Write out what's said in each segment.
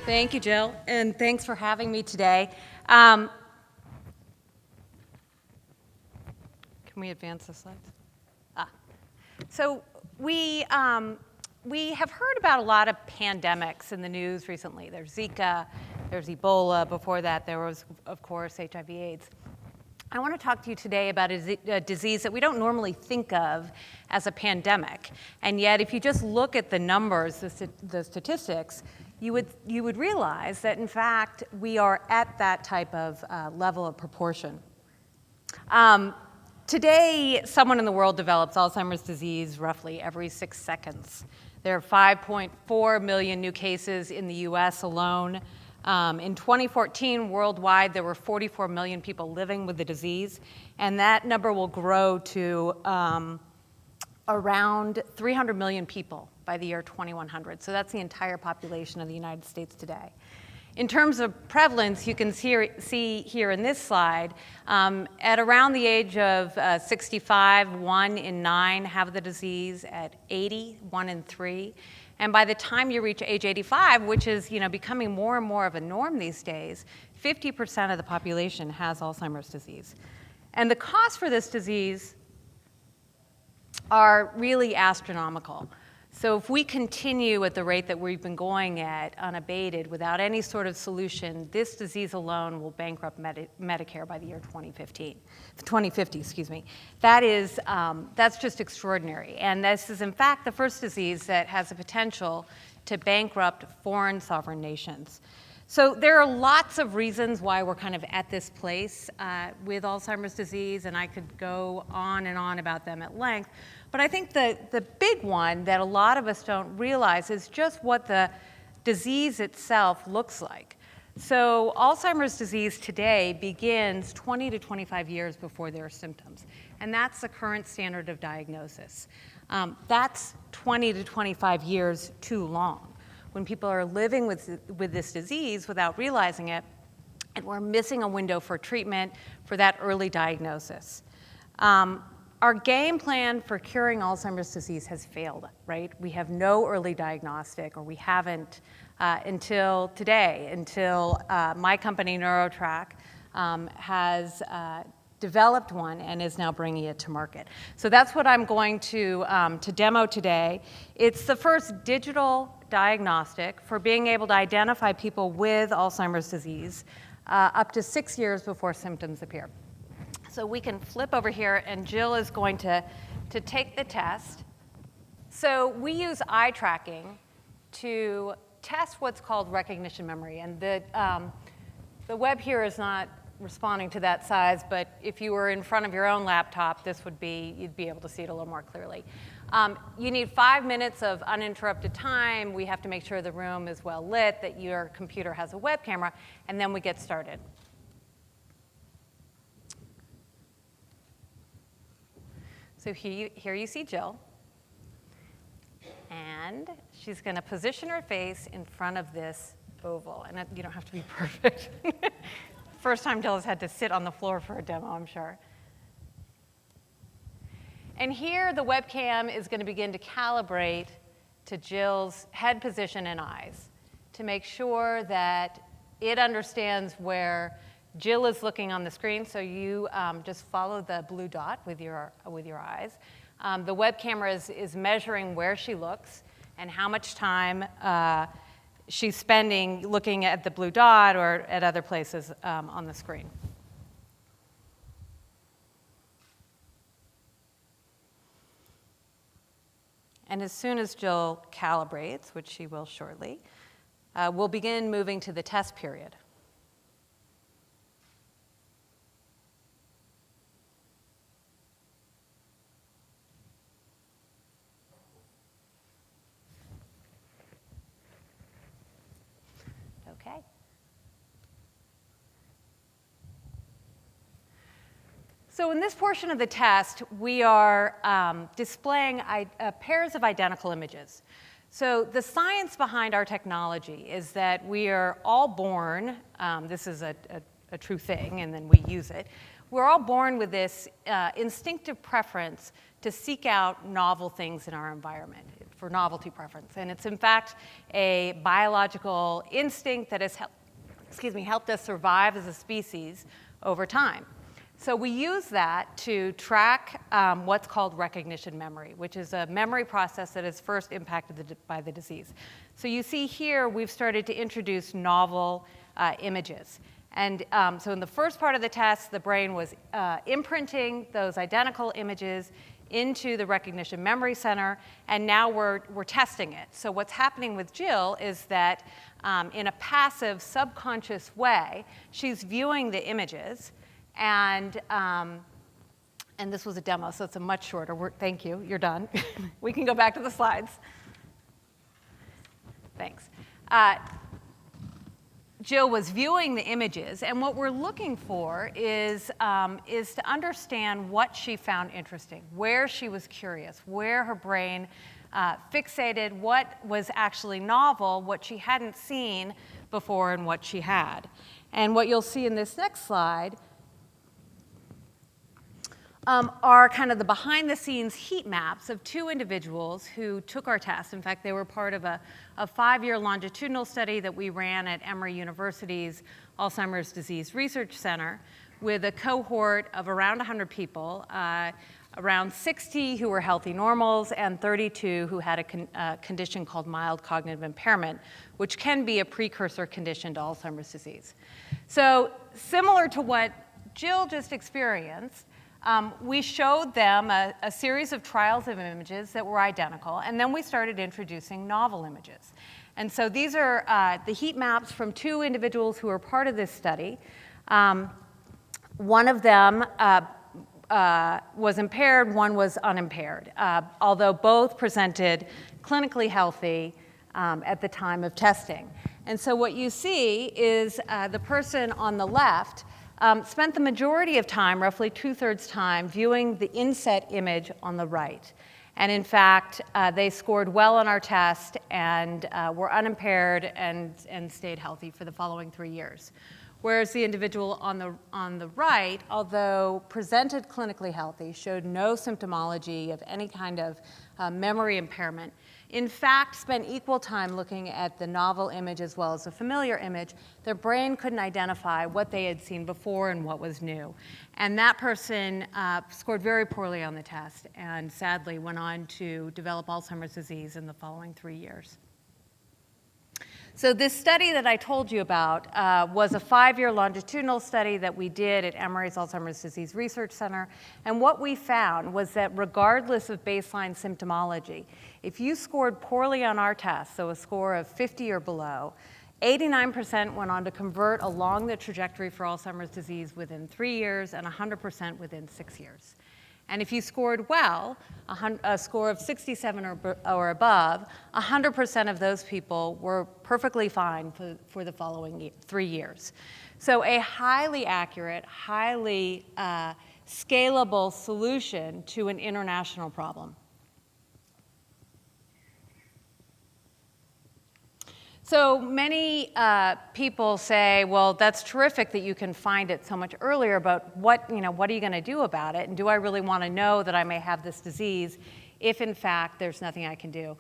Thank you, Jill, and thanks for having me today. Can we advance the slides? So we have heard about a lot of pandemics in the news recently. There's Zika, there's Ebola. Before that, there was, of course, HIV/AIDS. I want to talk to you today about a disease that we don't normally think of as a pandemic. And yet, if you just look at the numbers, the statistics, you would realize that, in fact, we are at that type of level of proportion. Today, someone in the world develops Alzheimer's disease roughly every 6 seconds. There are 5.4 million new cases in the US alone. In 2014, worldwide, there were 44 million people living with the disease, and that number will grow to around 300 million people by the year 2100. So that's the entire population of the United States today. In terms of prevalence, you can see here in this slide, at around the age of 65, 1 in 9 have the disease. At 80, 1 in 3. And by the time you reach age 85, which is becoming more and more of a norm these days, 50% of the population has Alzheimer's disease. And the costs for this disease are really astronomical. So if we continue at the rate that we've been going at, unabated, without any sort of solution, this disease alone will bankrupt Medicare by the year 2050. That's just extraordinary. And this is, in fact, the first disease that has the potential to bankrupt foreign sovereign nations. So there are lots of reasons why we're kind of at this place with Alzheimer's disease, and I could go on and on about them at length. But I think the big one that a lot of us don't realize is just what the disease itself looks like. So Alzheimer's disease today begins 20 to 25 years before there are symptoms, and that's the current standard of diagnosis. That's 20 to 25 years too long when people are living with this disease without realizing it, and we're missing a window for treatment for that early diagnosis. Our game plan for curing Alzheimer's disease has failed, right? We have no early diagnostic, or we haven't until today, until my company, NeuroTrack, has developed one and is now bringing it to market. So that's what I'm going to demo today. It's the first digital diagnostic for being able to identify people with Alzheimer's disease up to 6 years before symptoms appear. So we can flip over here, and Jill is going to take the test. So we use eye tracking to test what's called recognition memory. And the web here is not responding to that size, but if you were in front of your own laptop, you'd be able to see it a little more clearly. You need 5 minutes of uninterrupted time. We have to make sure the room is well lit, that your computer has a web camera, and then we get started. So here you see Jill, and she's going to position her face in front of this oval, and you don't have to be perfect. First time Jill has had to sit on the floor for a demo, I'm sure. And here the webcam is going to begin to calibrate to Jill's head position and eyes to make sure that it understands where Jill is looking on the screen. So you just follow the blue dot with your eyes. The web camera is measuring where she looks and how much time she's spending looking at the blue dot or at other places on the screen. And as soon as Jill calibrates, which she will shortly, we'll begin moving to the test period. Okay. So in this portion of the test, we are displaying pairs of identical images. So the science behind our technology is that we are all born, this is a true thing, and then we use it. We're all born with this instinctive preference to seek out novel things in our environment. for novelty preference. And it's in fact a biological instinct that has helped us survive as a species over time. So we use that to track what's called recognition memory, which is a memory process that is first impacted by the disease. So you see here we've started to introduce novel images. And so in the first part of the test, the brain was imprinting those identical images into the recognition memory center, and now we're testing it. So what's happening with Jill is that in a passive, subconscious way, she's viewing the images, and this was a demo, so it's a much shorter. Thank you, you're done. We can go back to the slides. Thanks. Jill was viewing the images, and what we're looking for is to understand what she found interesting, where she was curious, where her brain fixated, what was actually novel, what she hadn't seen before, and what she had. And what you'll see in this next slide are kind of the behind-the-scenes heat maps of two individuals who took our test. In fact, they were part of a 5-year longitudinal study that we ran at Emory University's Alzheimer's Disease Research Center with a cohort of around 100 people, around 60 who were healthy normals and 32 who had a condition called mild cognitive impairment, which can be a precursor condition to Alzheimer's disease. So similar to what Jill just experienced, we showed them a series of trials of images that were identical, and then we started introducing novel images. And so these are the heat maps from two individuals who were part of this study. One of them was impaired, one was unimpaired, although both presented clinically healthy at the time of testing. And so what you see is the person on the left spent the majority of time, roughly 2/3 time, viewing the inset image on the right. And in fact, they scored well on our test and were unimpaired and stayed healthy for the following 3 years. Whereas the individual on the right, although presented clinically healthy, showed no symptomology of any kind of memory impairment, in fact spent equal time looking at the novel image as well as the familiar image. Their brain couldn't identify what they had seen before and what was new. And that person scored very poorly on the test and sadly went on to develop Alzheimer's disease in the following 3 years. So this study that I told you about was a 5-year longitudinal study that we did at Emory's Alzheimer's Disease Research Center. And what we found was that regardless of baseline symptomology, if you scored poorly on our test, so a score of 50 or below, 89% went on to convert along the trajectory for Alzheimer's disease within 3 years and 100% within 6 years. And if you scored well, a score of 67 or above, 100% of those people were perfectly fine for the following 3 years. So a highly accurate, highly scalable solution to an international problem. So many people say, well, that's terrific that you can find it so much earlier, but what are you going to do about it? And do I really want to know that I may have this disease if, in fact, there's nothing I can do?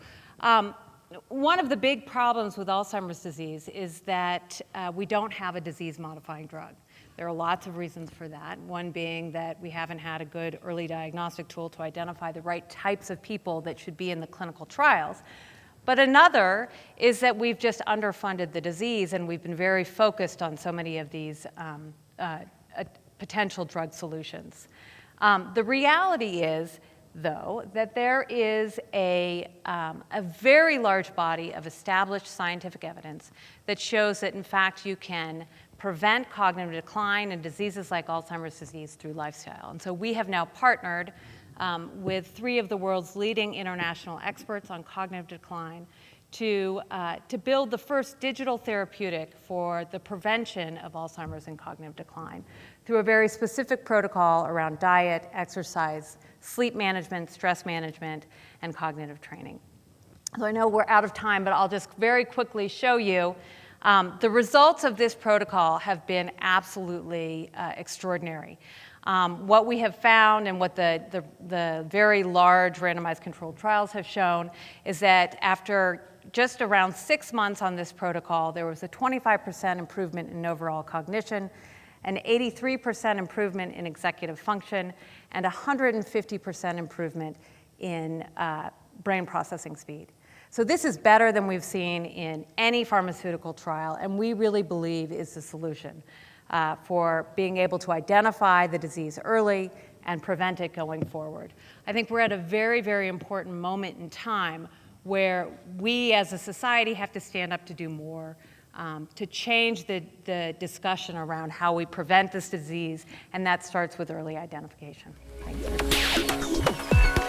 One of the big problems with Alzheimer's disease is that we don't have a disease-modifying drug. There are lots of reasons for that, one being that we haven't had a good early diagnostic tool to identify the right types of people that should be in the clinical trials. But another is that we've just underfunded the disease, and we've been very focused on so many of these potential drug solutions. The reality is, though, that there is a very large body of established scientific evidence that shows that, in fact, you can prevent cognitive decline in diseases like Alzheimer's disease through lifestyle. And so we have now partnered with 3 of the world's leading international experts on cognitive decline to build the first digital therapeutic for the prevention of Alzheimer's and cognitive decline through a very specific protocol around diet, exercise, sleep management, stress management, and cognitive training. So I know we're out of time, but I'll just very quickly show you the results of this protocol have been absolutely extraordinary. What we have found and what the very large randomized controlled trials have shown is that after just around 6 months on this protocol, there was a 25% improvement in overall cognition, an 83% improvement in executive function, and 150% improvement in brain processing speed. So this is better than we've seen in any pharmaceutical trial, and we really believe is the solution for being able to identify the disease early and prevent it going forward. I think we're at a very, very important moment in time where we as a society have to stand up to do more to change the discussion around how we prevent this disease, and that starts with early identification. Thank you.